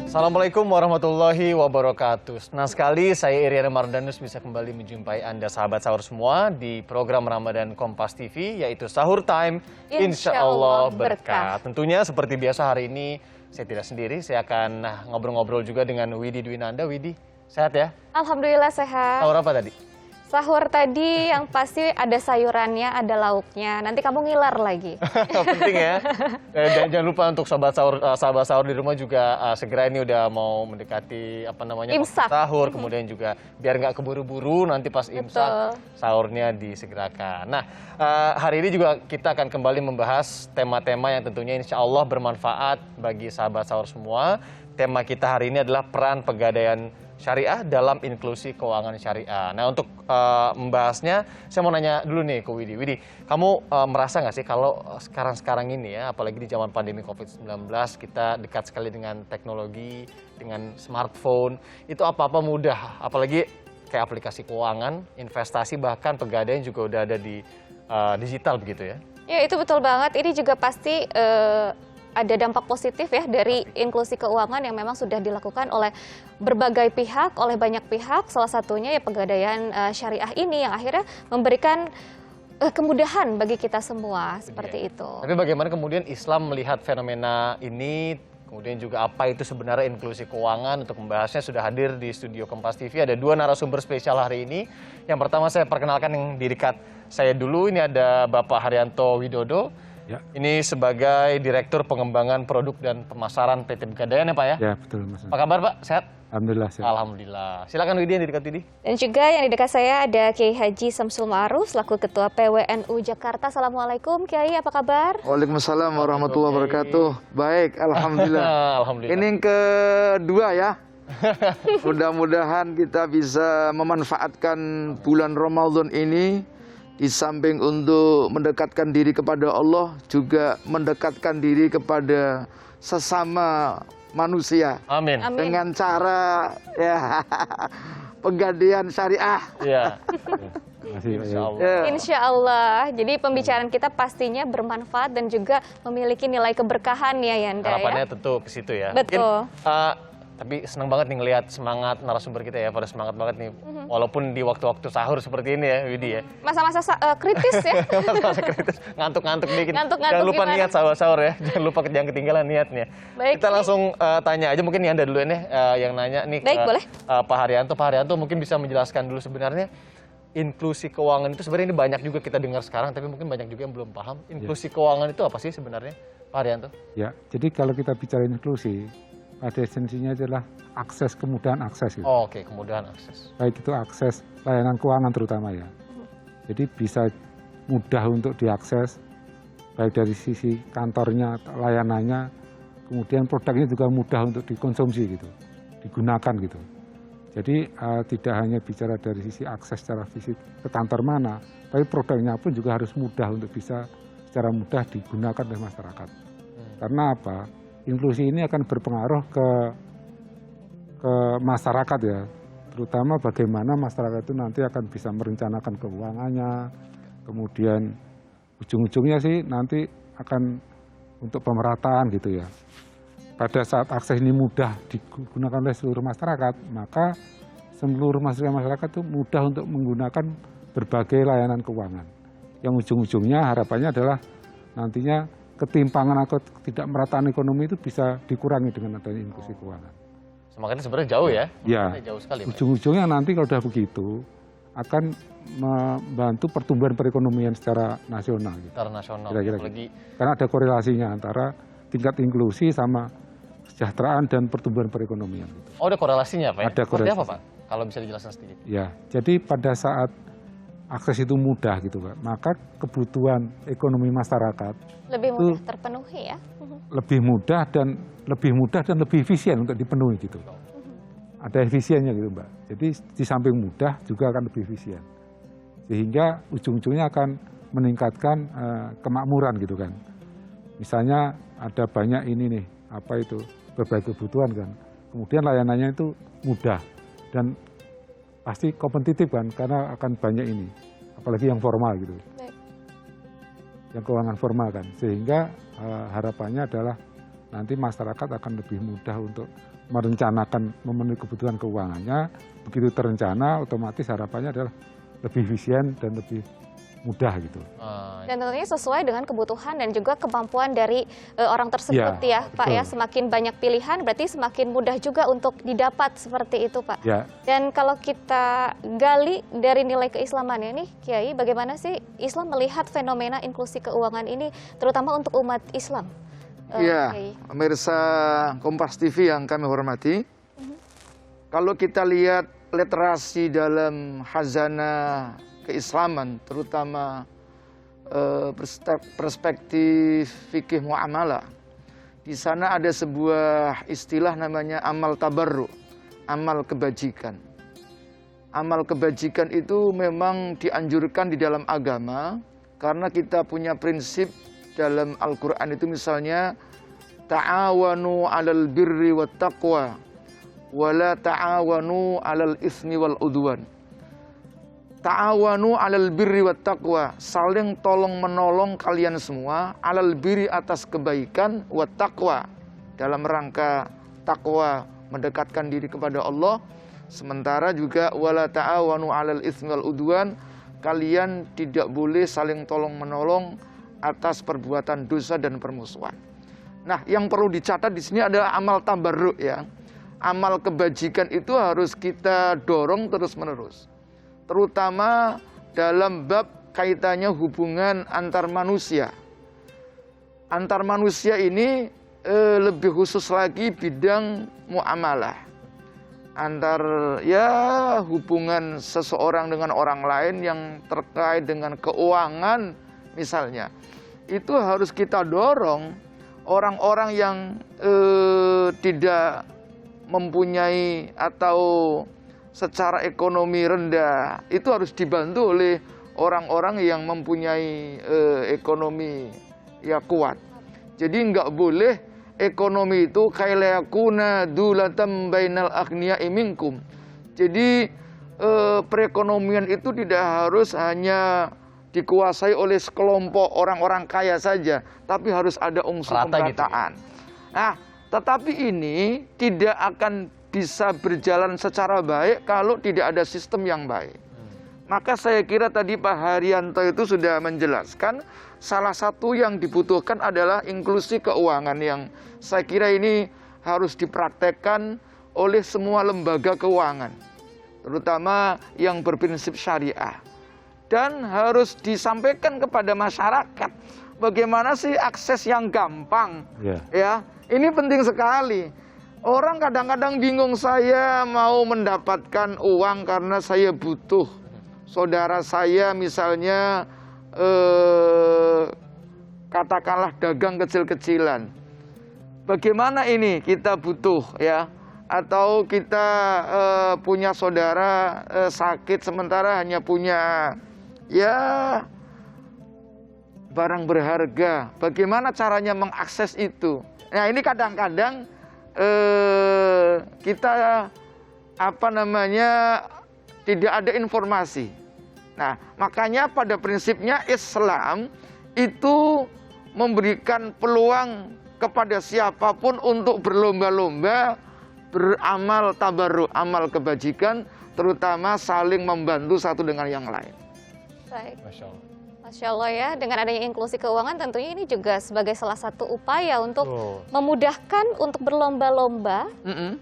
Assalamualaikum warahmatullahi wabarakatuh. Senang sekali saya Iriana Mardanus bisa kembali menjumpai Anda sahabat sahur semua di program Ramadan Kompas TV yaitu Sahur Time Insya Allah Berkah. Tentunya seperti biasa hari ini saya tidak sendiri, saya akan ngobrol-ngobrol juga dengan Widi Dwinanda. Widi, sehat ya? Alhamdulillah sehat. Sahur apa tadi? Sahur tadi yang pasti ada sayurannya, ada lauknya. Nanti kamu ngiler lagi. Penting ya. Dan jangan lupa untuk sahabat sahur di rumah juga segera ini udah mau mendekati waktu Imsak. sahur, kemudian juga biar nggak keburu-buru nanti pas imsak sahurnya disegerakan. Nah, hari ini juga kita akan kembali membahas tema-tema yang tentunya insya Allah bermanfaat bagi sahabat sahur semua. Tema kita hari ini adalah peran pegadaian syariah dalam inklusi keuangan syariah. Nah, untuk membahasnya, saya mau nanya dulu nih ke Widi. Widi, kamu merasa nggak sih kalau sekarang ini ya, apalagi di zaman pandemi COVID-19, kita dekat sekali dengan teknologi, dengan smartphone, itu apa-apa mudah. Apalagi kayak aplikasi keuangan, investasi, bahkan pegadaian juga udah ada di digital begitu ya? Ya, itu betul banget. Ini juga pasti ada dampak positif ya dari inklusi keuangan yang memang sudah dilakukan oleh berbagai pihak, oleh banyak pihak. Salah satunya ya pegadaian syariah ini yang akhirnya memberikan kemudahan bagi kita semua seperti itu. Tapi bagaimana kemudian Islam melihat fenomena ini? Kemudian juga apa itu sebenarnya inklusi keuangan? Untuk membahasnya sudah hadir di studio Kompas TV ada dua narasumber spesial hari ini. Yang pertama saya perkenalkan yang di dekat saya dulu, ini ada Bapak Haryanto Widodo. Ya. Ini sebagai Direktur Pengembangan Produk dan Pemasaran PT Pegadaian ya Pak ya? Ya betul Mas. Apa kabar Pak? Sehat? Alhamdulillah sehat. Alhamdulillah. Silakan Widi yang di dekat Widi. Dan juga yang di dekat saya ada Kiai Haji Samsul Ma'ruf selaku Ketua PWNU Jakarta. Assalamualaikum Kiai, apa kabar? Waalaikumsalam warahmatullahi wabarakatuh. Baik, alhamdulillah. Alhamdulillah. Ini yang kedua ya. Mudah-mudahan kita bisa memanfaatkan bulan Ramadan ini di samping untuk mendekatkan diri kepada Allah, juga mendekatkan diri kepada sesama manusia. Amin. Amin. Dengan cara ya pegadaian syariah. Iya. Insya Allah. Ya. Insya Allah. Jadi pembicaraan kita pastinya bermanfaat dan juga memiliki nilai keberkahan ya Yanda. Harapannya Ya? tentu ke situ ya. Betul. Mungkin, tapi senang banget nih ngelihat semangat narasumber kita ya, pada semangat banget nih. Walaupun di waktu-waktu sahur seperti ini ya, Widi ya. Masa-masa kritis ya. Masa-masa kritis, ngantuk-ngantuk dikit. Ngantuk-ngantuk Jangan lupa gimana? niat sahur ya, jangan lupa jangan ketinggalan niatnya. Baik. Kita langsung tanya aja, mungkin Anda duluan ya yang nanya nih. Baik, boleh. Pak Haryanto. Pak Haryanto mungkin bisa menjelaskan dulu sebenarnya inklusi keuangan itu sebenarnya ini banyak juga kita dengar sekarang, tapi mungkin banyak juga yang belum paham. Inklusi keuangan itu apa sih sebenarnya, Pak Haryanto? Ya, jadi kalau kita bicara inklusi, pada esensinya adalah akses, kemudahan akses. Gitu. Oh, oke, kemudahan akses. Baik itu akses layanan keuangan terutama ya. Jadi bisa mudah untuk diakses, baik dari sisi kantornya, layanannya, kemudian produknya juga mudah untuk dikonsumsi gitu, digunakan gitu. Jadi tidak hanya bicara dari sisi akses secara fisik ke kantor mana, tapi produknya pun juga harus mudah untuk bisa secara mudah digunakan oleh masyarakat. Karena apa? Inklusi ini akan berpengaruh ke masyarakat ya, terutama bagaimana masyarakat itu nanti akan bisa merencanakan keuangannya, kemudian ujung-ujungnya sih nanti akan untuk pemerataan gitu ya. Pada saat akses ini mudah digunakan oleh seluruh masyarakat, maka seluruh masyarakat itu mudah untuk menggunakan berbagai layanan keuangan. Yang ujung-ujungnya harapannya adalah nantinya ketimpangan atau tidak merataan ekonomi itu bisa dikurangi dengan adanya inklusi keuangan. Semakanya sebenarnya jauh ya? Ya, jauh sekali. ujung-ujungnya nanti kalau sudah begitu akan membantu pertumbuhan perekonomian secara nasional. Gitu. Secara nasional. Kira-kira Apalagi... Karena ada korelasinya antara tingkat inklusi sama kesejahteraan dan pertumbuhan perekonomian. Gitu. Oh, ada korelasinya Pak ya? Ada korelasi. Seperti apa Pak? Kalau bisa dijelaskan sedikit. Ya, jadi pada saat akses itu mudah gitu Pak, maka kebutuhan ekonomi masyarakat Lebih mudah terpenuhi ya. lebih mudah dan lebih efisien untuk dipenuhi gitu. Ada efisiennya gitu Mbak. Jadi di samping mudah juga akan lebih efisien. Sehingga ujung-ujungnya akan meningkatkan kemakmuran gitu kan. Misalnya ada banyak ini nih, apa itu, berbagai kebutuhan kan. Kemudian layanannya itu mudah dan pasti kompetitif kan, karena akan banyak ini, apalagi yang formal gitu. Baik. Yang keuangan formal kan, sehingga harapannya adalah nanti masyarakat akan lebih mudah untuk merencanakan memenuhi kebutuhan keuangannya, begitu terencana otomatis harapannya adalah lebih efisien dan lebih mudah gitu. Dan tentunya sesuai dengan kebutuhan dan juga kemampuan dari orang tersebut ya Pak ya. Semakin banyak pilihan berarti semakin mudah juga untuk didapat seperti itu Pak. Ya. Dan kalau kita gali dari nilai keislamannya nih Kiai, bagaimana sih Islam melihat fenomena inklusi keuangan ini terutama untuk umat Islam? Iya, pemirsa Kompas TV yang kami hormati. Kalau kita lihat literasi dalam khazanah keislaman, terutama perspektif fikih muamalah, di sana ada sebuah istilah namanya amal tabarru, amal kebajikan. Amal kebajikan itu memang dianjurkan di dalam agama karena kita punya prinsip dalam Al-Quran itu misalnya ta'awanu 'alal birri wat taqwa wa la ta'awanu 'alal itsmi wal udwan. Ta'awanu 'alal birri wat taqwa, saling tolong menolong kalian semua 'alal birri atas kebaikan wat taqwa, dalam rangka takwa mendekatkan diri kepada Allah. Sementara juga wala ta'awanu 'alal itsmi wal udwan, kalian tidak boleh saling tolong menolong atas perbuatan dosa dan permusuhan. Nah, yang perlu dicatat di sini adalah amal tabarruk ya. Amal kebajikan itu harus kita dorong terus-menerus. Terutama dalam bab kaitannya hubungan antar manusia. Antar manusia ini lebih khusus lagi bidang muamalah. Antar ya hubungan seseorang dengan orang lain yang terkait dengan keuangan misalnya. Itu harus kita dorong orang-orang yang tidak mempunyai atau secara ekonomi rendah, itu harus dibantu oleh orang-orang yang mempunyai ekonomi ya kuat. Jadi nggak boleh ekonomi itu kailayakuna dulatam bainal aghniya'i minkum. Jadi perekonomian itu tidak harus hanya dikuasai oleh sekelompok orang-orang kaya saja, tapi harus ada unsur pemerataan. Gitu ya? Nah, tetapi ini tidak akan bisa berjalan secara baik kalau tidak ada sistem yang baik. Maka saya kira tadi Pak Haryanto itu sudah menjelaskan salah satu yang dibutuhkan adalah inklusi keuangan yang saya kira ini harus dipraktekkan oleh semua lembaga keuangan, terutama yang berprinsip syariah. Dan harus disampaikan kepada masyarakat bagaimana sih akses yang gampang. Ya, ini penting sekali. Orang kadang-kadang bingung, saya mau mendapatkan uang karena saya butuh. Saudara saya misalnya katakanlah dagang kecil-kecilan. Bagaimana ini kita butuh ya? Atau kita punya saudara sakit sementara hanya punya ya barang berharga. Bagaimana caranya mengakses itu? Nah, ini kadang-kadang kita tidak ada informasi. Nah, makanya pada prinsipnya Islam itu memberikan peluang kepada siapapun untuk berlomba-lomba beramal tabarruk, amal kebajikan, terutama saling membantu satu dengan yang lain. Baik. Masya Allah ya, dengan adanya inklusi keuangan tentunya ini juga sebagai salah satu upaya untuk memudahkan untuk berlomba-lomba,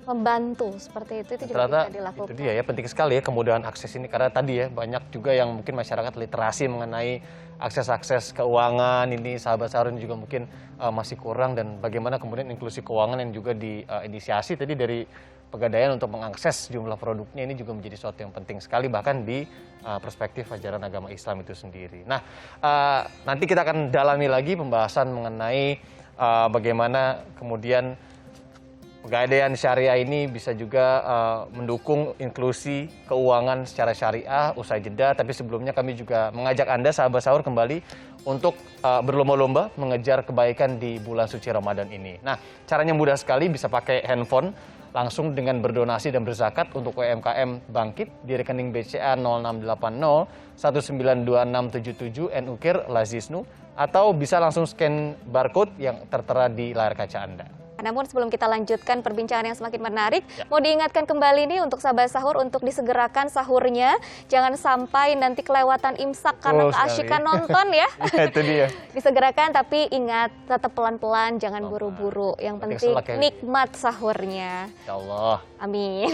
membantu seperti itu juga bisa dilakukan. Itu dia ya, penting sekali ya kemudahan akses ini, karena tadi ya banyak juga yang mungkin masyarakat literasi mengenai akses-akses keuangan ini, sahabat sahur ini juga mungkin masih kurang, dan bagaimana kemudian inklusi keuangan yang juga diinisiasi tadi dari Pegadaian untuk mengakses jumlah produknya ini juga menjadi sesuatu yang penting sekali, bahkan di perspektif ajaran agama Islam itu sendiri. Nah, nanti kita akan dalami lagi pembahasan mengenai bagaimana kemudian Pegadaian Syariah ini bisa juga mendukung inklusi keuangan secara syariah usai jeda. Tapi sebelumnya kami juga mengajak Anda sahabat sahur kembali untuk berlomba-lomba mengejar kebaikan di bulan suci Ramadan ini. Nah, caranya mudah sekali, bisa pakai handphone langsung dengan berdonasi dan berzakat untuk UMKM Bangkit di rekening BCA 0680 192677 NUKIR Lazisnu, atau bisa langsung scan barcode yang tertera di layar kaca Anda. Namun sebelum kita lanjutkan perbincangan yang semakin menarik, mau diingatkan kembali nih untuk sahabat sahur untuk disegerakan sahurnya. Jangan sampai nanti kelewatan imsak karena keasyikan nonton ya. Itu dia. Disegerakan, tapi ingat tetap pelan-pelan, jangan buru-buru. Yang penting nikmat sahurnya. Ya Allah. Amin.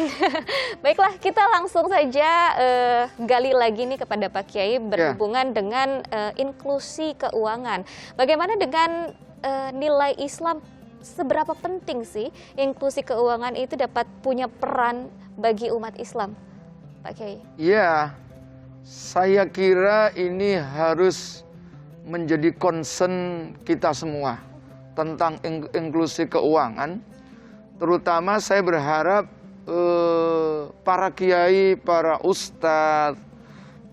Baiklah, kita langsung saja gali lagi nih kepada Pak Kiai berhubungan dengan inklusi keuangan. Bagaimana dengan nilai Islam? Seberapa penting sih inklusi keuangan itu dapat punya peran bagi umat Islam, Pak Kiai? Ya, saya kira ini harus menjadi concern kita semua tentang inklusi keuangan. Terutama saya berharap para kiai, para ustadz,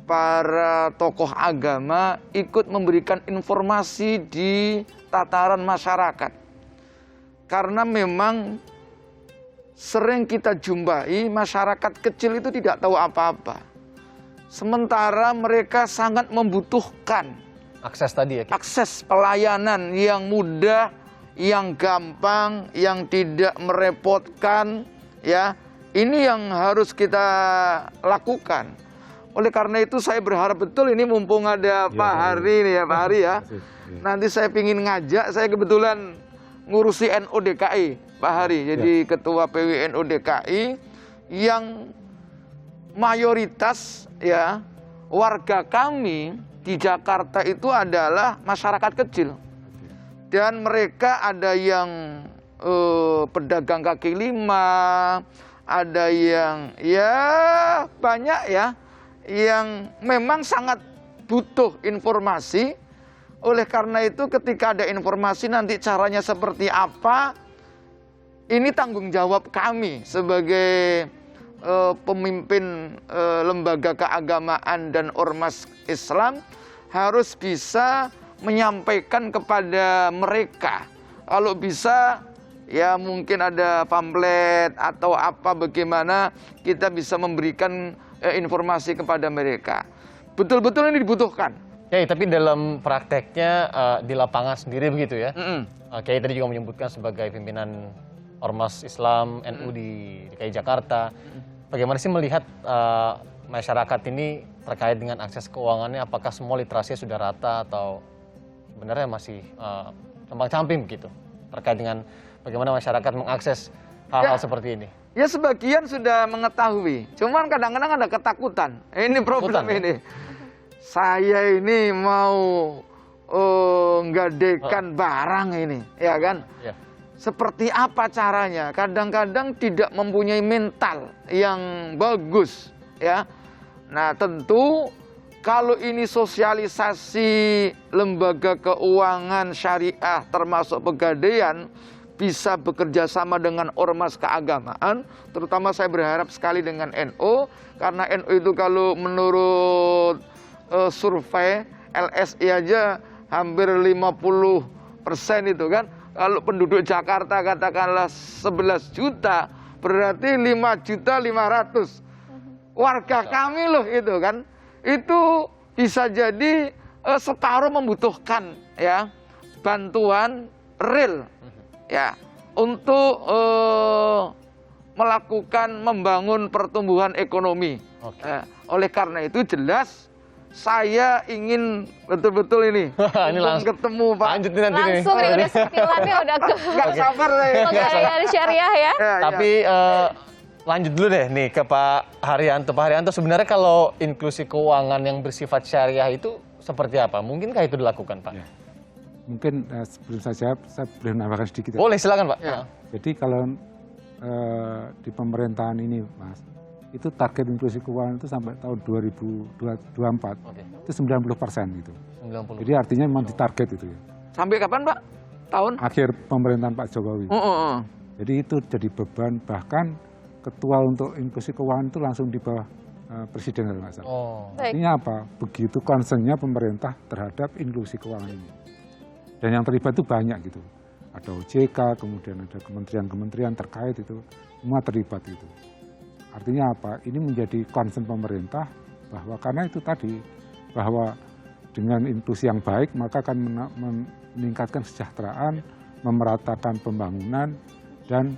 para tokoh agama ikut memberikan informasi di tataran masyarakat. Karena memang sering kita jumpai masyarakat kecil itu tidak tahu apa-apa. Sementara mereka sangat membutuhkan akses tadi ya. Akses pelayanan yang mudah, yang gampang, yang tidak merepotkan, ya. Ini yang harus kita lakukan. Oleh karena itu saya berharap betul ini mumpung ada Pak Hari nih ya, Pak Hari ya. Nanti saya ingin ngajak, saya kebetulan ngurusi NU DKI, Pak Hari, jadi Ketua PWNU DKI, yang mayoritas ya warga kami di Jakarta itu adalah masyarakat kecil, dan mereka ada yang pedagang kaki lima, ada yang ya banyak ya, yang memang sangat butuh informasi. Oleh karena itu ketika ada informasi nanti caranya seperti apa, ini tanggung jawab kami sebagai pemimpin lembaga keagamaan dan ormas Islam harus bisa menyampaikan kepada mereka. Kalau bisa ya mungkin ada pamflet atau apa, bagaimana kita bisa memberikan informasi kepada mereka. Betul-betul ini dibutuhkan. Ya, tapi dalam prakteknya di lapangan sendiri begitu ya. Kiai tadi juga menyebutkan sebagai pimpinan Ormas Islam NU di DKI Jakarta. Bagaimana sih melihat masyarakat ini terkait dengan akses keuangannya? Apakah semua literasinya sudah rata atau sebenarnya masih compang-camping begitu? Terkait dengan bagaimana masyarakat mengakses hal-hal seperti ini? Ya sebagian sudah mengetahui, cuman kadang-kadang ada ketakutan. Ini problem ini. Saya ini mau nggadekan barang ini, ya kan? Ya. Seperti apa caranya? Kadang-kadang tidak mempunyai mental yang bagus, ya. Nah, tentu kalau ini sosialisasi lembaga keuangan syariah termasuk Pegadaian bisa bekerja sama dengan ormas keagamaan, terutama saya berharap sekali dengan NU, karena NU itu kalau menurut survei LSI aja hampir 50% itu kan. Kalau penduduk Jakarta katakanlah 11 juta, berarti 5.500.000 warga kami loh itu kan. Itu bisa jadi separuh membutuhkan ya bantuan real ya untuk melakukan membangun pertumbuhan ekonomi. Oleh karena itu jelas saya ingin betul-betul ini langsung ketemu Pak. Lanjutin nanti langsung nih udah sentilannya udah ke nggak sabar saya. Pegadaian Syariah ya. Tapi lanjut dulu deh nih ke Pak Haryanto. Pak Haryanto, sebenarnya kalau inklusi keuangan yang bersifat syariah itu seperti apa? Mungkinkah itu dilakukan, Pak? Ya. Mungkin sebelum saya jawab, saya boleh menambahkan sedikit. Boleh, silakan Pak. Ya. Jadi kalau di pemerintahan ini, Mas, itu target inklusi keuangan itu sampai tahun 2024 itu 90% gitu. 90. Jadi artinya memang ditarget itu ya. Sampai kapan Pak? Tahun? Akhir pemerintahan Pak Jokowi. Jadi itu jadi beban, bahkan ketua untuk inklusi keuangan itu langsung di bawah presiden kalau nggak salah. Artinya apa? Begitu concernnya pemerintah terhadap inklusi keuangan ini. Dan yang terlibat itu banyak gitu. Ada OJK, kemudian ada kementerian-kementerian terkait itu, semua terlibat itu. Artinya apa? Ini menjadi concern pemerintah bahwa karena itu tadi bahwa dengan inklusi yang baik maka akan meningkatkan kesejahteraan memeratakan pembangunan, dan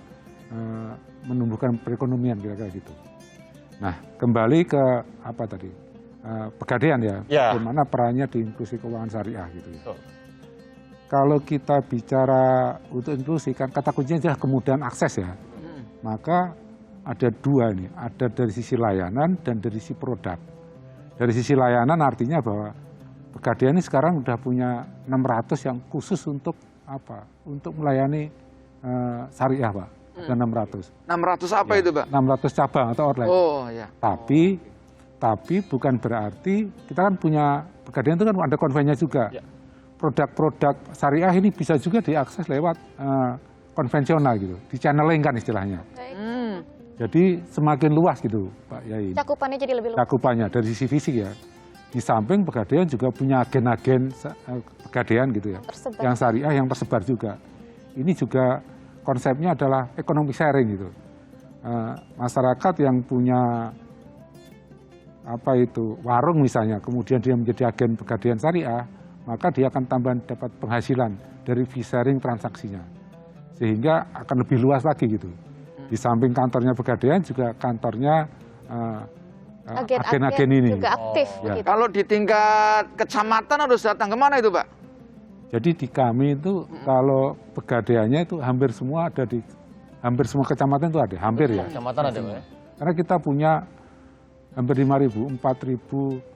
menumbuhkan perekonomian kira-kira gitu. Nah, kembali ke apa tadi? Pegadaian ya, bagaimana perannya di inklusi keuangan syariah gitu ya. Kalau kita bicara untuk inklusi, kan kata kuncinya adalah kemudahan akses ya. Maka ada dua nih, ada dari sisi layanan dan dari sisi produk. Dari sisi layanan artinya bahwa Pegadaian ini sekarang udah punya 600 yang khusus untuk apa? Untuk melayani syariah, Pak. Ada 600. 600 apa Ya, itu, Pak? 600 cabang atau outlet. Oh, ya. Tapi bukan berarti kita kan punya Pegadaian itu kan ada konvennya juga. Produk-produk syariah ini bisa juga diakses lewat konvensional gitu, di channeling kan istilahnya. Jadi semakin luas gitu, Pak Yai. Cakupannya jadi lebih luas. Cakupannya dari sisi fisik ya. Di samping Pegadaian juga punya agen-agen Pegadaian gitu ya, yang syariah yang tersebar juga. Ini juga konsepnya adalah ekonomi sharing gitu. Masyarakat yang punya apa itu warung misalnya, kemudian dia menjadi agen Pegadaian syariah, maka dia akan dapat penghasilan dari fee sharing transaksinya, sehingga akan lebih luas lagi gitu. Di samping kantornya Pegadaian juga kantornya agen-agen ini juga aktif. Ya. Kalau di tingkat kecamatan harus datang kemana itu, Pak? Jadi di kami itu kalau Pegadaiannya itu hampir semua ada di hampir semua kecamatan itu ada, hampir ya. Kecamatan ada, Pak ya? Karena kita punya hampir 5.000, 4.000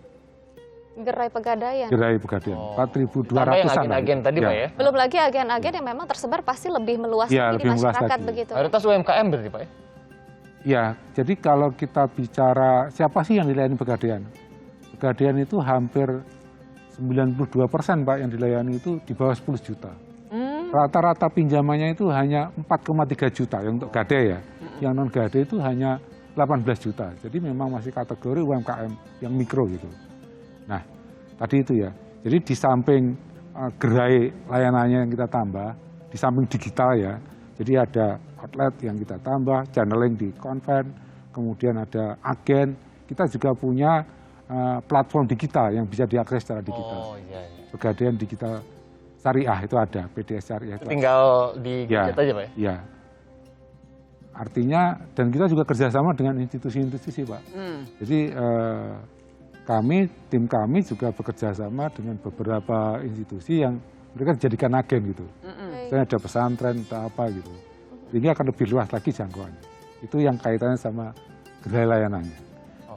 gerai Pegadaian. gerai Pegadaian, 4.200-an. Tambah yang agen-agen tadi, Pak ya? Belum lagi agen-agen yang memang tersebar pasti lebih meluas Ya, lagi lebih di meluas masyarakat lagi. begitu. Mayoritas UMKM berarti, Pak ya? Ya, jadi kalau kita bicara siapa sih yang dilayani Pegadaian? Pegadaian itu hampir 92% Pak yang dilayani itu di bawah 10 juta. Rata-rata pinjamannya itu hanya 4,3 juta yang untuk gade ya. Yang non gade itu hanya 18 juta. Jadi memang masih kategori UMKM yang mikro gitu. Nah, tadi itu ya. Jadi di samping gerai layanannya yang kita tambah, di samping digital ya. Jadi ada outlet yang kita tambah, channeling di konven, kemudian ada agen. Kita juga punya platform digital yang bisa diakses secara digital. Oh iya. Pegadaian digital syariah itu ada, PDS syariah itu ada. Tinggal di gadget aja, Pak ya? Ya. Artinya, dan kita juga kerjasama dengan institusi-institusi, Pak. Jadi tim kami juga bekerja sama dengan beberapa institusi yang mereka dijadikan agen gitu. Misalnya ada pesantren atau apa gitu. Sehingga akan lebih luas lagi jangkauannya. Itu yang kaitannya sama gerai layanannya.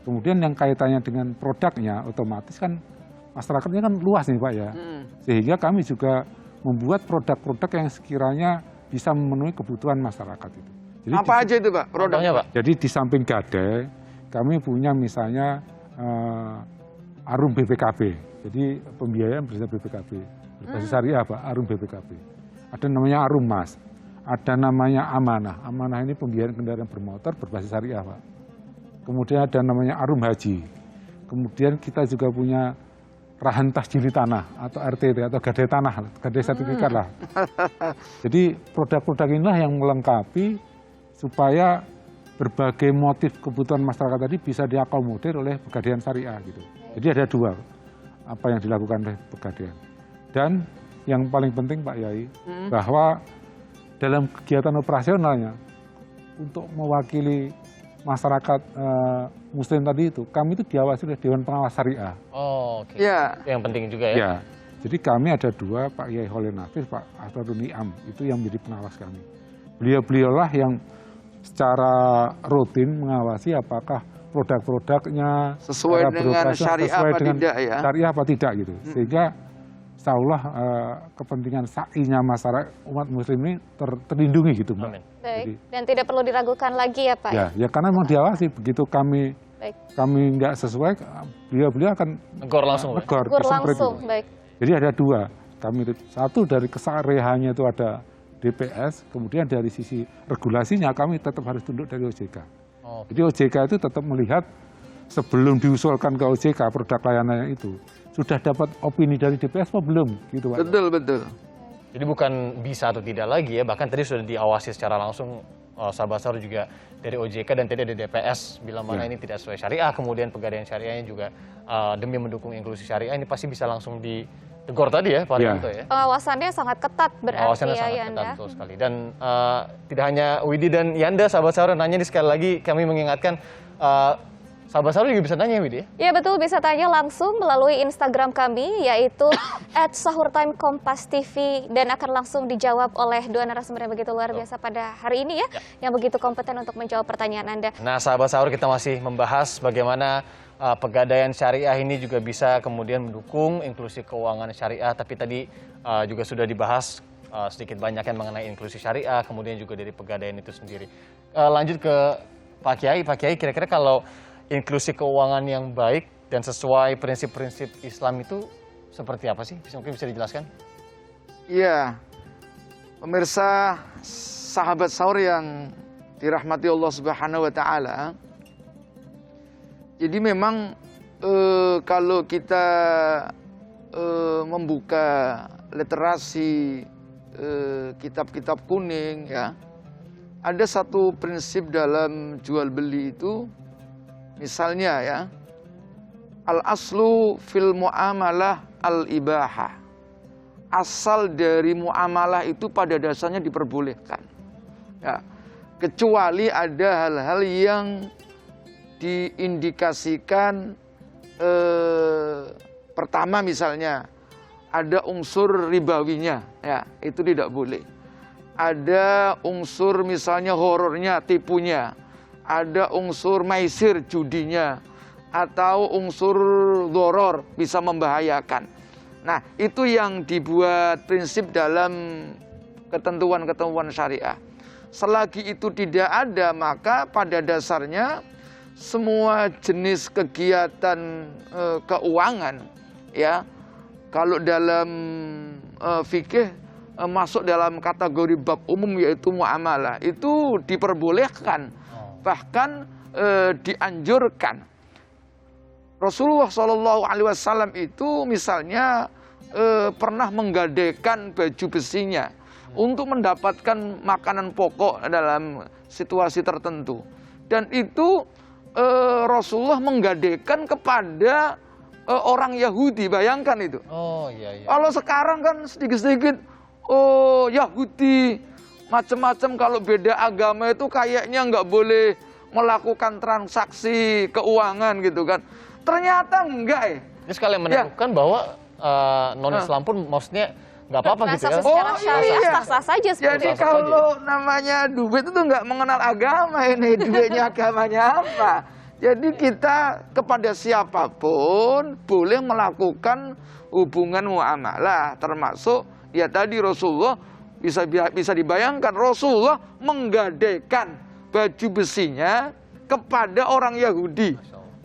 Kemudian yang kaitannya dengan produknya, otomatis kan masyarakatnya kan luas nih Pak ya. Sehingga kami juga membuat produk-produk yang sekiranya bisa memenuhi kebutuhan masyarakat itu. Jadi apa aja itu, Pak, produknya, Pak? Jadi di samping gade, kami punya misalnya Arum BPKB. Jadi pembiayaan bersama BPKB. Berbasis syariah, Pak, Arum BPKB. Ada namanya Arum Mas. Ada namanya Amanah. Amanah ini pembiayaan kendaraan bermotor berbasis syariah, Pak. Kemudian ada namanya Arum Haji. Kemudian kita juga punya Rahan Tasjili Tanah atau RTT atau Gade Tanah, Gade Sertifikat lah. Jadi produk-produk inilah yang melengkapi supaya berbagai motif kebutuhan masyarakat tadi bisa diakomodir oleh Pegadaian Syariah gitu. Jadi ada dua apa yang dilakukan oleh Pegadaian. Dan yang paling penting Pak Yai, bahwa dalam kegiatan operasionalnya untuk mewakili masyarakat Muslim tadi itu, kami itu diawasi oleh Dewan Pengawas Syariah. Oh, oke. Ya. Itu yang penting juga ya. Ya, jadi kami ada dua, Pak Yai Holil Nafis, Pak Asrarun Ni'am, itu yang menjadi pengawas kami. Beliau-beliaulah yang secara rutin mengawasi apakah produk-produknya Sesuai cara dengan beroperasi syariah sesuai apa dengan tidak ya? syariah apa tidak gitu. Sehingga insya Allah kepentingan sa'inya masyarakat umat muslim ini terlindungi gitu Mbak. Amin. Baik. Jadi, Dan tidak perlu diragukan lagi ya Pak? ya karena memang diawasi begitu kami Baik. nggak sesuai, beliau akan Negor langsung, Pak. negor, Tegur disemprit langsung, gitu. baik. Jadi ada dua, kami satu dari kesarehannya itu ada DPS, kemudian dari sisi regulasinya kami tetap harus tunduk dari OJK. Oh, Jadi OJK itu tetap melihat sebelum diusulkan ke OJK produk layanannya itu sudah dapat opini dari DPS apa belum, gitu Pak. Betul, betul. jadi bukan bisa atau tidak lagi ya, bahkan tadi sudah diawasi secara langsung sahabat Sahur juga dari OJK dan tadi ada DPS bila mana ini tidak sesuai syariah, kemudian Pegadaian Syariahnya juga demi mendukung inklusi syariah ini pasti bisa langsung Tegor tadi ya, Pak Haryanto ya. Pengawasannya sangat ketat berarti Pengawasannya ya, sangat Yanda. ketat, betul sekali. Dan tidak hanya Widi dan Yanda, sahabat sahur nanya nih, sekali lagi kami mengingatkan, sahabat sahur juga bisa nanya ya, Widi ya? Ya betul, bisa tanya langsung melalui Instagram kami, yaitu @sahurtimekompastv, dan akan langsung dijawab oleh dua narasumber yang begitu luar biasa pada hari ini ya, yang begitu kompeten untuk menjawab pertanyaan Anda. Nah, sahabat sahur, kita masih membahas bagaimana pegadaian syariah ini juga bisa kemudian mendukung inklusi keuangan syariah. Tapi tadi juga sudah dibahas sedikit banyak yang mengenai inklusi syariah, kemudian juga dari pegadaian itu sendiri. Lanjut ke Pak Kiai. Pak Kiai, kira-kira kalau inklusi keuangan yang baik dan sesuai prinsip-prinsip Islam itu seperti apa sih? Mungkin bisa dijelaskan? Iya, pemirsa sahabat sahur yang dirahmati Allah Subhanahu wa Ta'ala. Jadi memang kalau kita membuka literasi kitab-kitab kuning ya, ada satu prinsip dalam jual beli itu, misalnya ya, al aslu fil muamalah al ibahah. Asal dari muamalah itu pada dasarnya diperbolehkan. Ya, kecuali ada hal-hal yang diindikasikan, pertama misalnya ada unsur ribawinya, ya itu tidak boleh. Ada unsur misalnya horornya, tipunya, ada unsur maisir, judinya, atau unsur doror, bisa membahayakan. Nah, itu yang dibuat prinsip dalam ketentuan-ketentuan syariah. Selagi itu tidak ada, maka pada dasarnya semua jenis kegiatan keuangan, ya, kalau dalam fikih masuk dalam kategori bab umum, yaitu muamalah, itu diperbolehkan, bahkan dianjurkan. Rasulullah SAW itu misalnya pernah menggadaikan baju besinya untuk mendapatkan makanan pokok dalam situasi tertentu, dan itu Rasulullah menggadaikan kepada orang Yahudi. Bayangkan itu. Oh iya, iya. Kalau sekarang kan sedikit-sedikit Yahudi macam-macam, kalau beda agama itu kayaknya nggak boleh melakukan transaksi keuangan gitu kan. Ternyata enggak ya. Ini sekalian menemukan bahwa non-Islam pun maksudnya nggak apa-apa gitu ya. Secara syariah sah-sah saja seperti Jadi itu. kalau namanya duit itu nggak mengenal agama, ini duitnya agamanya apa. Jadi kita kepada siapapun boleh melakukan hubungan muamalah, termasuk ya tadi Rasulullah, bisa dibayangkan Rasulullah menggadaikan baju besinya kepada orang Yahudi,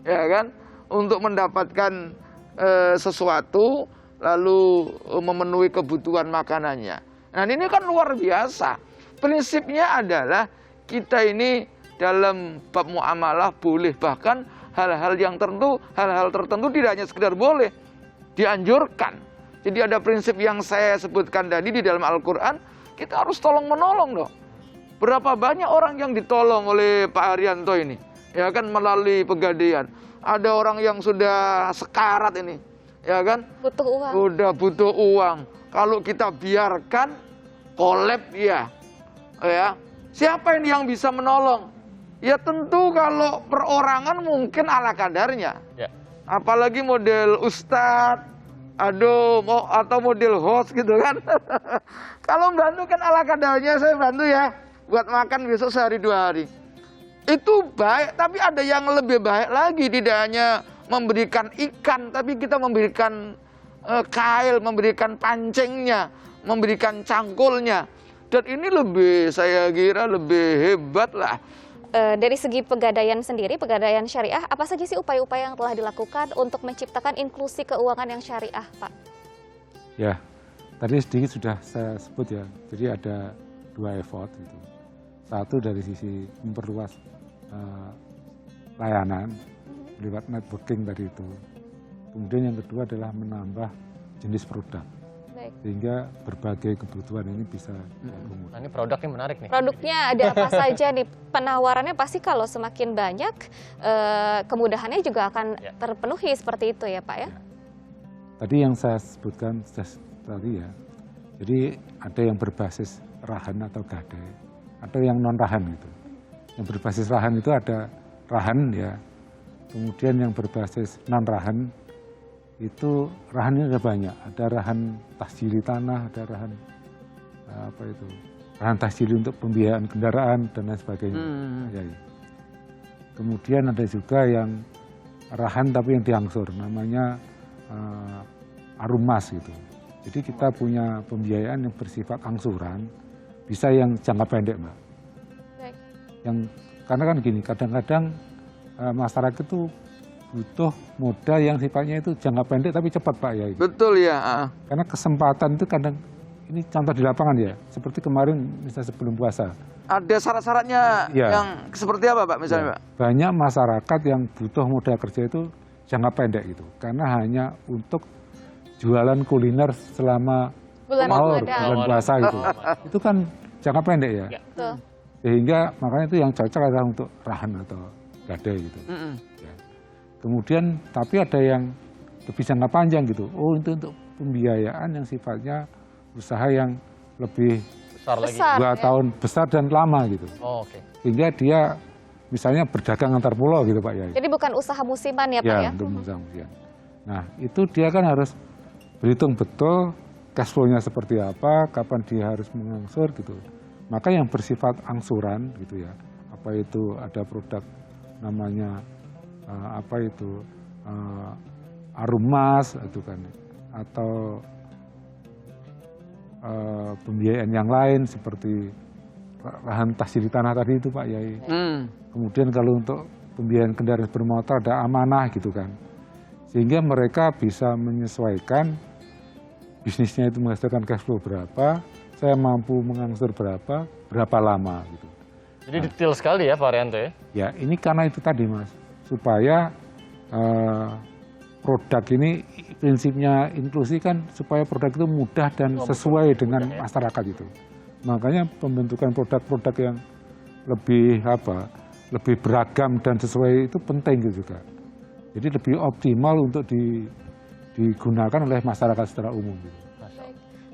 ya kan, untuk mendapatkan sesuatu, lalu memenuhi kebutuhan makanannya. Nah, ini kan luar biasa. Prinsipnya adalah kita ini dalam bab muamalah boleh, bahkan hal-hal tertentu tidak hanya sekedar boleh, dianjurkan. Jadi ada prinsip yang saya sebutkan tadi di dalam Al-Quran, kita harus tolong menolong dong. Berapa banyak orang yang ditolong oleh Pak Haryanto ini, ya kan, melalui pegadaian. Ada orang yang sudah sekarat ini, ya kan, Butuh uang. udah butuh uang. Kalau kita biarkan kolab, ya, siapa ini yang bisa menolong? Ya tentu kalau perorangan mungkin ala kadarnya. Ya. Apalagi model ustadz, atau model host gitu kan. Kalau bantu kan ala kadarnya, saya bantu ya, buat makan besok sehari 2 hari. Itu baik, tapi ada yang lebih baik lagi, tidak hanya memberikan ikan, tapi kita memberikan kail, memberikan pancingnya, memberikan cangkulnya. Dan ini saya kira lebih hebat lah. Dari segi pegadaian sendiri, pegadaian syariah, apa saja sih upaya-upaya yang telah dilakukan untuk menciptakan inklusi keuangan yang syariah, Pak? Ya, tadi sedikit sudah saya sebut ya. Jadi ada 2 effort gitu. Satu dari sisi memperluas layanan lewat networking tadi itu. Kemudian yang kedua adalah menambah jenis produk. Baik. Sehingga berbagai kebutuhan ini bisa diakomodir. Nah, ini produknya menarik nih. Produknya ada apa saja nih? Penawarannya pasti kalau semakin banyak, kemudahannya juga akan terpenuhi seperti itu ya, Pak ya? Tadi yang saya sebutkan tadi ya, jadi ada yang berbasis rahan atau gadai, atau yang non rahan gitu. Yang berbasis rahan itu ada rahan ya, kemudian yang berbasis non rahan itu rahannya ada banyak. Ada rahan tasjili tanah, ada rahan rahan tasjili untuk pembiayaan kendaraan dan lain sebagainya. Ya. Kemudian ada juga yang rahan tapi yang diangsur, namanya arumas gitu. Jadi kita punya pembiayaan yang bersifat angsuran, bisa yang jangka pendek, Mbak. Baik. Yang karena kan gini, kadang-kadang masyarakat itu butuh modal yang sifatnya itu jangka pendek tapi cepat, Pak ya. Betul ya. Karena kesempatan itu kadang, ini contoh di lapangan ya, seperti kemarin misalnya sebelum puasa. Ada syarat-syaratnya Ya. yang seperti apa Pak misalnya Ya, Pak? banyak masyarakat yang butuh modal kerja itu jangka pendek gitu, karena hanya untuk jualan kuliner selama Bulan sahur, Ramadan. bulan puasa gitu. Itu kan jangka pendek ya. Betul. Sehingga makanya itu yang cocok adalah untuk rahan atau gadai gitu. Ya. Kemudian tapi ada yang lebih jangka panjang gitu. Oh, itu untuk pembiayaan yang sifatnya usaha yang lebih Besar lagi. Besar. 2 ya. tahun besar dan lama gitu. Oh, oke. Sehingga dia misalnya berdagang antar pulau gitu Pak Yai. Jadi bukan usaha musiman ya Pak ya? Untuk mengusaha. Nah, itu dia kan harus berhitung betul cash flow-nya seperti apa, kapan dia harus mengangsur gitu. Maka yang bersifat angsuran gitu ya, apa itu ada produk namanya arumas itu kan, atau pembiayaan yang lain seperti lahan tasjili tanah tadi itu Pak Yai. Kemudian kalau untuk pembiayaan kendaraan bermotor ada amanah gitu kan. Sehingga mereka bisa menyesuaikan bisnisnya itu menghasilkan cash flow berapa, saya mampu mengangsur berapa lama gitu. Jadi detail sekali ya Pak Haryanto ya? Ya ini karena itu tadi Mas, supaya produk ini prinsipnya inklusi kan supaya produk itu mudah dan sesuai dengan masyarakat itu. Makanya pembentukan produk-produk yang lebih beragam dan sesuai itu penting gitu juga. Jadi lebih optimal untuk digunakan oleh masyarakat secara umum. Gitu.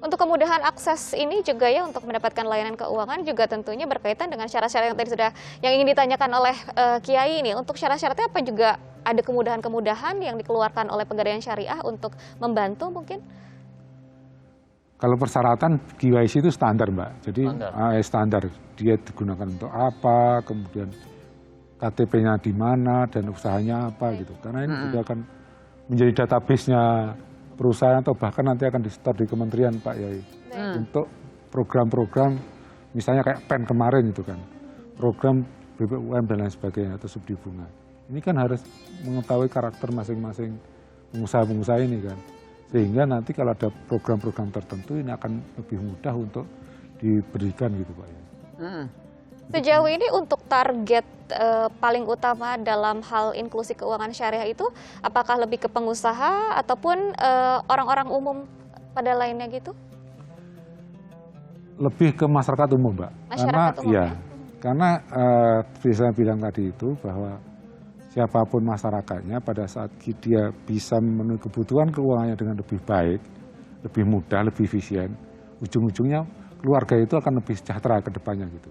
Untuk kemudahan akses ini juga ya untuk mendapatkan layanan keuangan juga tentunya berkaitan dengan syarat-syarat yang tadi sudah yang ingin ditanyakan oleh Kiai ini. Untuk syarat-syaratnya apa juga ada kemudahan-kemudahan yang dikeluarkan oleh Pegadaian Syariah untuk membantu mungkin? Kalau persyaratan KYC itu standar Mbak, jadi standar dia digunakan untuk apa, kemudian KTP-nya di mana dan usahanya apa gitu. Karena ini juga akan menjadi database-nya perusahaan atau bahkan nanti akan di-store di kementerian Pak Yai. Untuk program-program misalnya kayak PEN kemarin itu kan, program BPUM dan lain sebagainya atau subsidi bunga. Ini kan harus mengetahui karakter masing-masing pengusaha-pengusaha ini kan. Sehingga nanti kalau ada program-program tertentu ini akan lebih mudah untuk diberikan gitu Pak Yai. Sejauh ini untuk target paling utama dalam hal inklusi keuangan syariah itu apakah lebih ke pengusaha ataupun orang-orang umum pada lainnya gitu? Lebih ke masyarakat umum, Mbak. Masyarakat umum, ya? Karena seperti saya bilang tadi itu bahwa siapapun masyarakatnya pada saat dia bisa memenuhi kebutuhan keuangannya dengan lebih baik, lebih mudah, lebih efisien, ujung-ujungnya keluarga itu akan lebih sejahtera ke depannya gitu.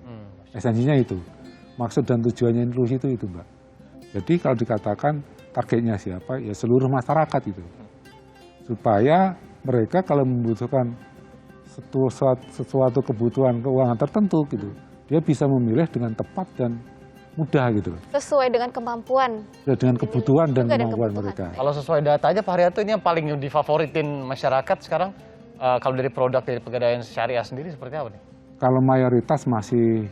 Esensinya itu. Maksud dan tujuannya inklusi itu Mbak. Jadi kalau dikatakan targetnya siapa, ya seluruh masyarakat itu. Supaya mereka kalau membutuhkan sesuatu kebutuhan keuangan tertentu gitu, dia bisa memilih dengan tepat dan mudah gitu. Sesuai dengan kemampuan. Dengan kebutuhan dan Juga kemampuan kebutuhan. mereka. Kalau sesuai data aja Pak Haryanto ini yang paling difavoritin masyarakat sekarang kalau dari produk dari Pegadaian Syariah sendiri seperti apa nih? Kalau mayoritas masih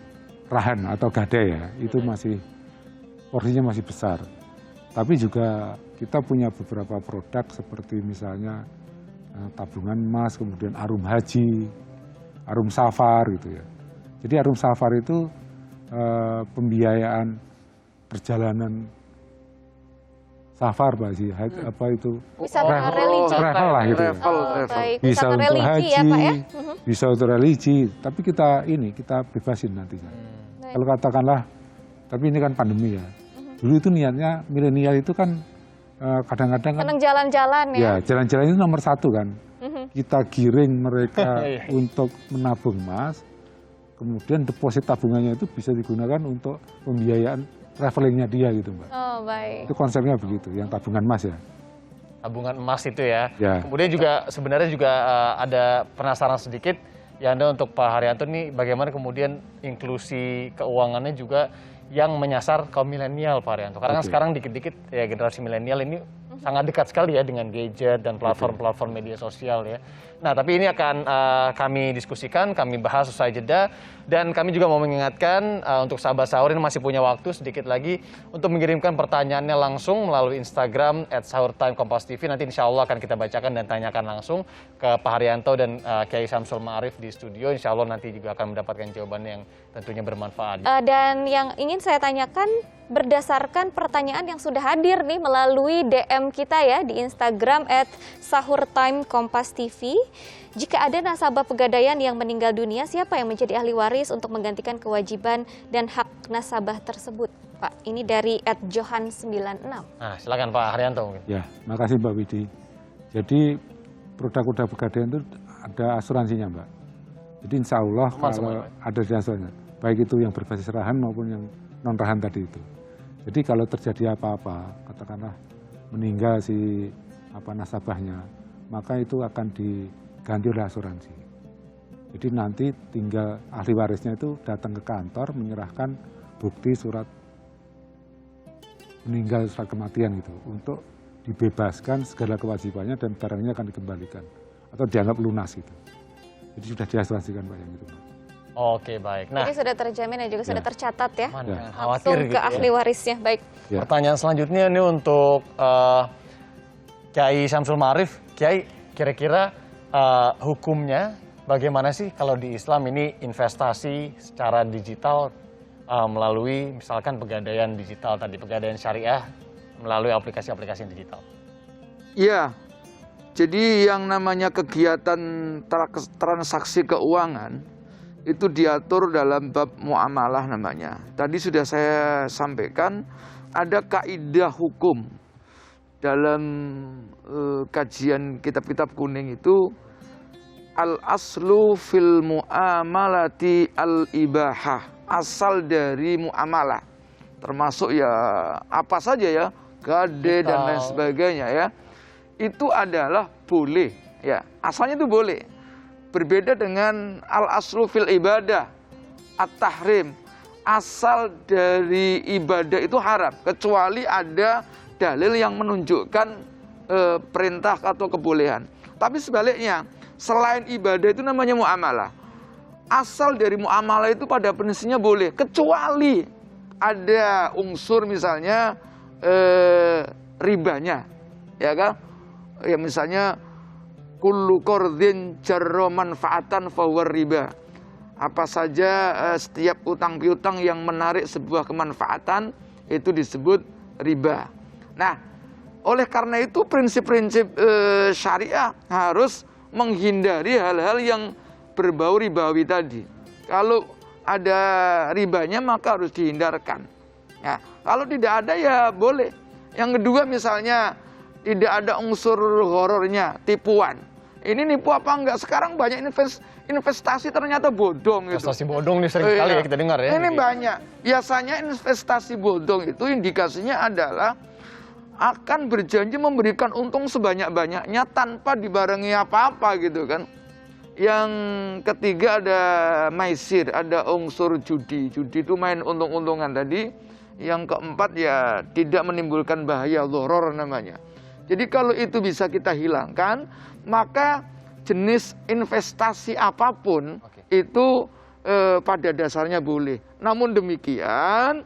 rahan atau gadai ya, itu masih porsinya masih besar. Tapi juga kita punya beberapa produk seperti misalnya tabungan emas, kemudian arum haji, arum safar gitu ya. Jadi arum safar itu pembiayaan perjalanan safar Pak Haji, apa itu? Wisata religi. Travel lah gitu ya. Baik, Bisa wisata untuk religi haji, ya Pak ya? bisa untuk religi, tapi kita bebasin nantinya. Kalau katakanlah, tapi ini kan pandemi ya. Dulu itu niatnya milenial itu kan kadang-kadang kan Senang jalan-jalan ya. ya jalan-jalan itu nomor satu kan. Kita giring mereka Iya. untuk menabung emas, kemudian deposit tabungannya itu bisa digunakan untuk pembiayaan travelingnya dia gitu Mbak. Oh, baik. Itu konsepnya begitu, yang tabungan emas ya. Tabungan emas itu ya. Ya. Kemudian juga sebenarnya juga ada penasaran sedikit ya Anda untuk Pak Haryanto nih bagaimana kemudian inklusi keuangannya juga yang menyasar kaum milenial Pak Haryanto. Karena kan Oke. sekarang dikit-dikit ya generasi milenial ini sangat dekat sekali ya dengan gadget dan platform-platform media sosial ya. Nah, tapi ini akan kami diskusikan, kami bahas usai jeda. Dan kami juga mau mengingatkan untuk sahabat sahur ini masih punya waktu sedikit lagi untuk mengirimkan pertanyaannya langsung melalui Instagram @sahurtimekompastv. Nanti insya Allah akan kita bacakan dan tanyakan langsung ke Pak Haryanto dan Kiai Syamsul Ma'arif di studio. Insya Allah nanti juga akan mendapatkan jawabannya yang tentunya bermanfaat. Dan yang ingin saya tanyakan berdasarkan pertanyaan yang sudah hadir nih melalui DM kita ya di Instagram @sahurtimekompastv. Jika ada nasabah pegadaian yang meninggal dunia, siapa yang menjadi ahli waris untuk menggantikan kewajiban dan hak nasabah tersebut? Pak, ini dari @johan96. Nah, silakan Pak Haryanto mungkin. Ya, makasih Mbak Widi. Jadi produk-produk pegadaian itu ada asuransinya Mbak. Jadi insya Allah Aman kalau semuanya, Pak. ada di asuransinya, baik itu yang berbasis rahan maupun yang non-rahan tadi itu. Jadi kalau terjadi apa-apa, katakanlah meninggal si nasabahnya, maka itu akan diganti oleh asuransi. Jadi nanti tinggal ahli warisnya itu datang ke kantor menyerahkan bukti surat meninggal, surat kematian gitu, untuk dibebaskan segala kewajibannya dan barangnya akan dikembalikan atau dianggap lunas gitu. Jadi sudah diasuransikan Pak yang itu. Oke, baik. Nah, Jadi sudah terjamin dan juga sudah tercatat ya. aman, Ya. jangan Langsung khawatir ke gitu ya. ahli warisnya. Baik. Ya. Pertanyaan selanjutnya ini untuk Kiai Syamsul Ma'arif. Kiai, kira-kira hukumnya bagaimana sih kalau di Islam ini investasi secara digital melalui misalkan pegadaian digital tadi, pegadaian syariah melalui aplikasi-aplikasi digital? Iya, jadi yang namanya kegiatan transaksi keuangan itu diatur dalam bab muamalah namanya. Tadi sudah saya sampaikan ada kaidah hukum dalam kajian kitab-kitab kuning itu al-aslu fil muamalati al-ibahah, asal dari muamalah. Termasuk ya apa saja ya, gade dan lain sebagainya ya. Itu adalah boleh ya, asalnya itu boleh. Berbeda dengan al-aslu fil ibadah at-tahrim, asal dari ibadah itu haram kecuali ada dalil yang menunjukkan perintah atau kebolehan. Tapi sebaliknya, selain ibadah itu namanya muamalah. Asal dari muamalah itu pada prinsipnya boleh kecuali ada unsur misalnya ribanya, ya kan? Ya misalnya kullu qardin jarra manfaatan fahuwa riba. Apa saja setiap utang piutang yang menarik sebuah kemanfaatan itu disebut riba. Nah, oleh karena itu prinsip-prinsip syariah harus menghindari hal-hal yang berbau ribawi tadi. Kalau ada ribanya maka harus dihindarkan. Ya, kalau tidak ada ya boleh. Yang kedua misalnya tidak ada unsur horornya, tipuan. Ini nipu apa enggak? Sekarang banyak investasi ternyata bodong gitu. Investasi bodong nih sering sekali ya kita dengar ya. Ini banyak. Biasanya investasi bodong itu indikasinya adalah akan berjanji memberikan untung sebanyak-banyaknya tanpa dibarengi apa-apa gitu kan. Yang ketiga ada maisir, ada unsur judi. Judi itu main untung-untungan tadi. Yang keempat ya tidak menimbulkan bahaya, dhoror namanya. Jadi kalau itu bisa kita hilangkan, maka jenis investasi apapun itu pada dasarnya boleh. Namun demikian,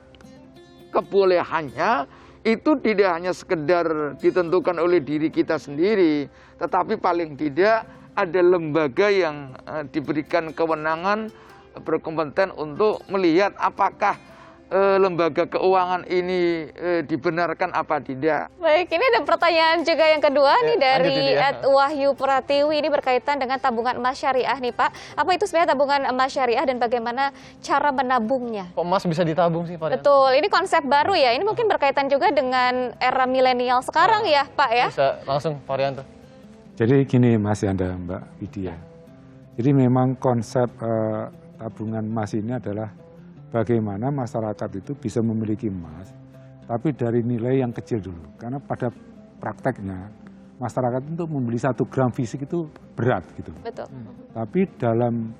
kebolehannya itu tidak hanya sekedar ditentukan oleh diri kita sendiri, tetapi paling tidak ada lembaga yang diberikan kewenangan berkompeten untuk melihat apakah lembaga keuangan ini dibenarkan apa tidak. Baik, ini ada pertanyaan juga yang kedua nih dari lanjut ini ya. Wahyu Pratiwi. Ini berkaitan dengan tabungan emas syariah nih Pak. Apa itu sebenarnya tabungan emas syariah dan bagaimana cara menabungnya? Kok emas bisa ditabung sih, Pak? Betul, ini konsep baru ya. Ini mungkin berkaitan juga dengan era milenial sekarang ya Pak ya? Bisa langsung Varianto. Jadi gini Mas Yanda, Mbak Widya. Jadi memang konsep tabungan emas ini adalah bagaimana masyarakat itu bisa memiliki emas, tapi dari nilai yang kecil dulu. Karena pada prakteknya masyarakat untuk membeli 1 gram fisik itu berat gitu. Betul. Tapi dalam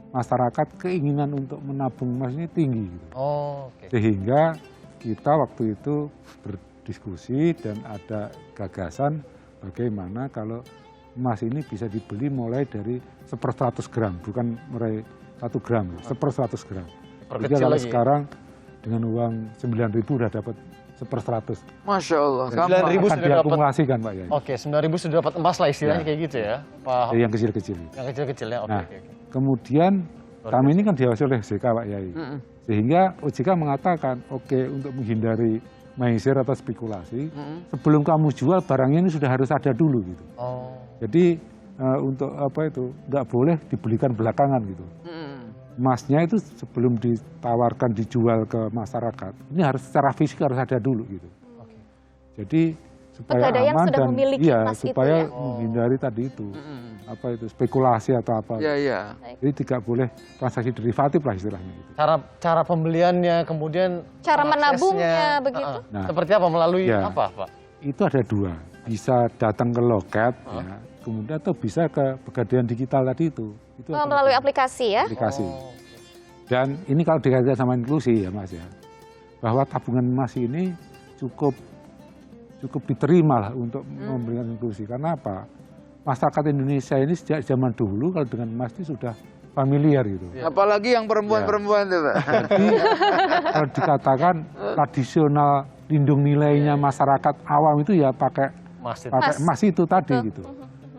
masyarakat keinginan untuk menabung emas ini tinggi gitu. Oh, oke. Sehingga kita waktu itu berdiskusi dan ada gagasan bagaimana kalau emas ini bisa dibeli mulai dari 1/100 gram, bukan mulai 1 gram, 1/100 gram. Jadi Perkecil kalau lagi. sekarang dengan uang 9.000 udah dapat 1/100. Masya Allah. Dan gampang. 9.000 Akan sudah dapat. diakumulasikan Pak Yai. Oke, 9.000 sudah dapat emas lah istilahnya Ya. kayak gitu ya, Pak. Dari yang kecil-kecil. Yang kecil-kecil ya, oke, Nah, oke. kemudian kami ini kan diawasi oleh OJK Pak Yai. Sehingga OJK mengatakan, oke untuk menghindari maizir atau spekulasi, sebelum kamu jual barangnya ini sudah harus ada dulu gitu. Oh, Jadi untuk apa itu nggak boleh dibelikan belakangan gitu. Emasnya itu sebelum ditawarkan dijual ke masyarakat, ini harus secara fisik harus ada dulu gitu. oke. Jadi supaya Pegadaian aman sudah dan memiliki iya emas itu supaya ya? menghindari tadi itu apa itu spekulasi atau apa. Ya, ya. Jadi tidak boleh transaksi derivatif lah istilahnya gitu. Cara pembeliannya, kemudian Cara pengaksesnya, menabungnya, begitu? Nah, seperti apa? Melalui ya. apa, Pak? Itu ada 2, bisa datang ke loket, ya, kemudian atau bisa ke pegadaian digital tadi itu. Itu Oh, akan melalui ada aplikasi ya? aplikasi. Oh, Dan ini kalau dikaitkan sama inklusi ya Mas ya, bahwa tabungan emas ini cukup diterima lah untuk memberikan inklusi. Karena apa? Masyarakat Indonesia ini sejak zaman dulu kalau dengan emas itu sudah familiar gitu. Apalagi yang perempuan-perempuan tuh, Pak. Jadi kalau dikatakan tradisional lindung nilainya masyarakat awam itu ya pakai Mas itu. emas itu tadi gitu.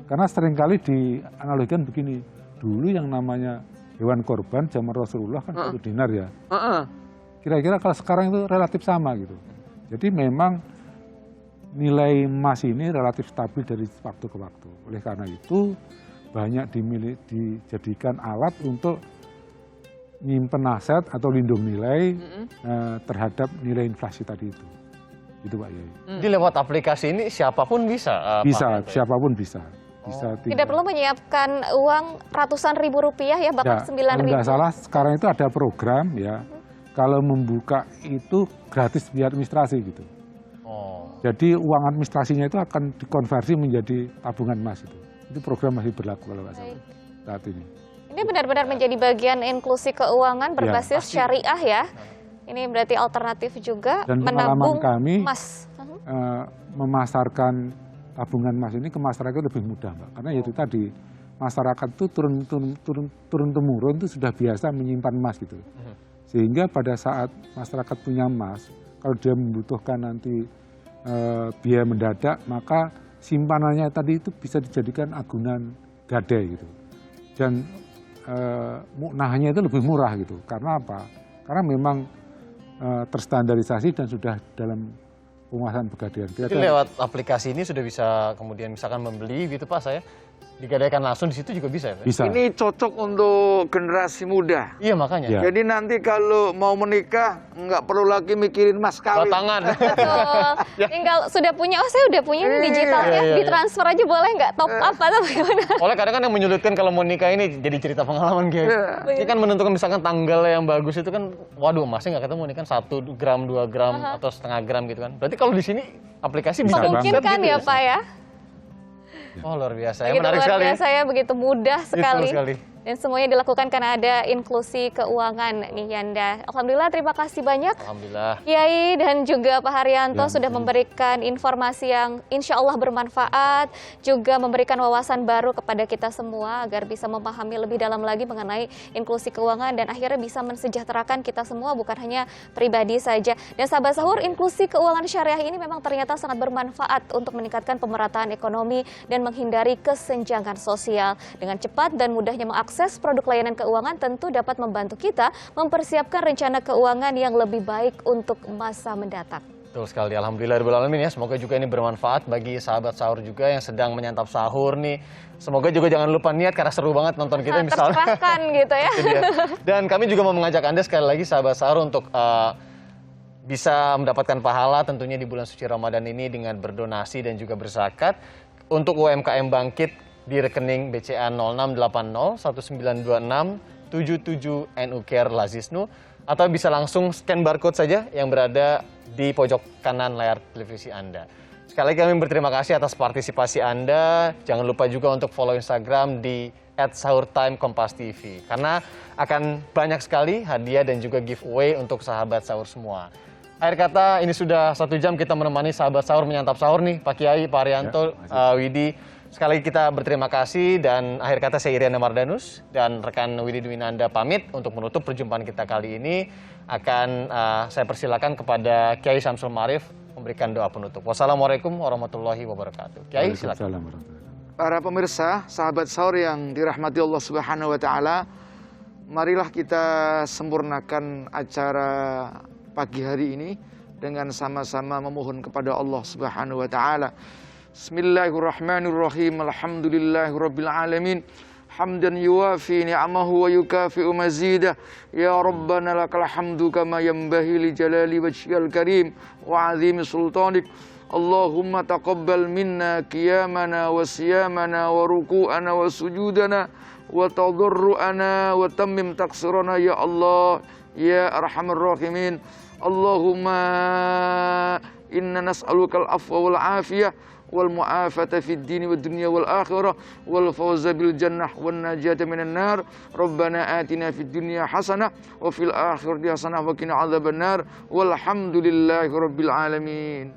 Karena seringkali dianalogikan begini, dulu yang namanya hewan korban zaman Rasulullah kan 1 dinar ya. Kira-kira kalau sekarang itu relatif sama gitu. Jadi memang nilai emas ini relatif stabil dari waktu ke waktu. Oleh karena itu banyak dijadikan alat untuk nyimpen aset atau lindung nilai terhadap nilai inflasi tadi itu. Gitu Pak Yai. Jadi lewat aplikasi ini siapapun bisa? Bisa, Pak? siapapun bisa. Bisa Tidak perlu menyiapkan uang ratusan ribu rupiah ya, bahkan 9.000. Kalau nggak salah sekarang itu ada program ya. Kalau membuka itu gratis biaya administrasi gitu. Oh, Jadi uang administrasinya itu akan dikonversi menjadi tabungan emas itu. Itu program masih berlaku kalau nggak salah saat ini. Ini benar-benar menjadi bagian inklusi keuangan berbasis pasti. syariah ya. Ini berarti alternatif juga Dan pengalaman menabung kami emas. memasarkan tabungan emas ini ke masyarakat lebih mudah, Mbak. Karena itu tadi masyarakat itu turun temurun itu sudah biasa menyimpan emas gitu. Sehingga pada saat masyarakat punya emas, kalau dia membutuhkan nanti biaya mendadak, maka simpanannya tadi itu bisa dijadikan agunan gadai gitu. Dan muknahnya itu lebih murah gitu. Karena apa? Karena memang terstandarisasi dan sudah dalam penguasaan pegadaian. jadi lewat aplikasi ini sudah bisa kemudian misalkan membeli gitu Pak, saya digadaikan langsung di situ juga bisa ya Pak? Bisa. Ini cocok untuk generasi muda. Iya makanya. Ya. Jadi nanti kalau mau menikah nggak perlu lagi mikirin mas kawin. Batangan. Betul. Tinggal sudah punya, oh saya udah punya ini digital ya, iya. ditransfer aja boleh nggak? Top up atau bagaimana? Oleh kadang kan yang menyulitkan kalau mau nikah ini jadi cerita pengalaman guys. Ini kan menentukan misalkan tanggal yang bagus itu kan, waduh emasnya nggak ketemu nih kan 1 gram, 2 gram atau setengah gram gitu kan. Berarti kalau di sini aplikasi bisa Memungkinkan banget ya gitu Pak ya? Oh luar biasa ya, Begitu menarik luar sekali. biasa ya, begitu mudah sekali. sekali. Dan semuanya dilakukan karena ada inklusi keuangan nih Yanda. Alhamdulillah, terima kasih banyak Alhamdulillah. Kiai dan juga Pak Haryanto Ya, sudah memberikan informasi yang insya Allah bermanfaat, juga memberikan wawasan baru kepada kita semua agar bisa memahami lebih dalam lagi mengenai inklusi keuangan dan akhirnya bisa mensejahterakan kita semua, bukan hanya pribadi saja. Dan sahabat sahur, inklusi keuangan syariah ini memang ternyata sangat bermanfaat untuk meningkatkan pemerataan ekonomi dan menghindari kesenjangan sosial. Dengan cepat dan mudahnya mengakses mengakses produk layanan keuangan tentu dapat membantu kita mempersiapkan rencana keuangan yang lebih baik untuk masa mendatang. Betul sekali, alhamdulillahirobbilalamin ya. Semoga juga ini bermanfaat bagi sahabat sahur juga yang sedang menyantap sahur nih. Semoga juga jangan lupa niat karena seru banget nonton kita misalnya. Tercerahkan gitu ya. Itu dia. Dan kami juga mau mengajak Anda sekali lagi sahabat sahur untuk bisa mendapatkan pahala tentunya di bulan suci Ramadan ini dengan berdonasi dan juga berzakat untuk UMKM Bangkit di rekening BCA 0680 1926 77 NU Care Lazisnu, atau bisa langsung scan barcode saja yang berada di pojok kanan layar televisi Anda. Sekali lagi kami berterima kasih atas partisipasi Anda. Jangan lupa juga untuk follow Instagram di @sahurtimekompastv karena akan banyak sekali hadiah dan juga giveaway untuk sahabat sahur semua. Akhir kata, ini sudah 1 jam kita menemani sahabat sahur menyantap sahur nih, Pak Kiai, Pak Arianto, Widi. Sekali lagi kita berterima kasih, dan akhir kata saya Iriana Mardanus dan rekan Widi Dwinanda pamit. Untuk menutup perjumpaan kita kali ini, akan saya persilakan kepada Kiai Syamsul Ma'arif memberikan doa penutup. Wassalamualaikum warahmatullahi wabarakatuh. Kiai, silakan. Para pemirsa, sahabat sahur yang dirahmati Allah Subhanahu wa Ta'ala, marilah kita sempurnakan acara pagi hari ini dengan sama-sama memohon kepada Allah Subhanahu wa Ta'ala. Bismillahirrahmanirrahim. Alhamdulillahirabbil alamin. Hamdan yuwafi ni'amahu wa yukafi'u mazidah. Ya Rabbana lakal hamdu kama yanbaghi li jalali wajhikal karim wa 'azimi sultanik. Allahumma taqabbal minna qiyamana wa siyamana wa ruku'ana wa sujudana wa tadarru'ana wa tammim taqsirana ya Allah ya arhamar rahimin. Allahumma inna nas'alukal afwa wal afiyah wal mu'afata fid dini wad dunya wal akhirah wal fawza bil jannah wan najata minan nar. Rabbana atina fid dunya hasanah wa fil akhirati hasanah wa qina adzabannar. Walhamdulillahi rabbil alamin.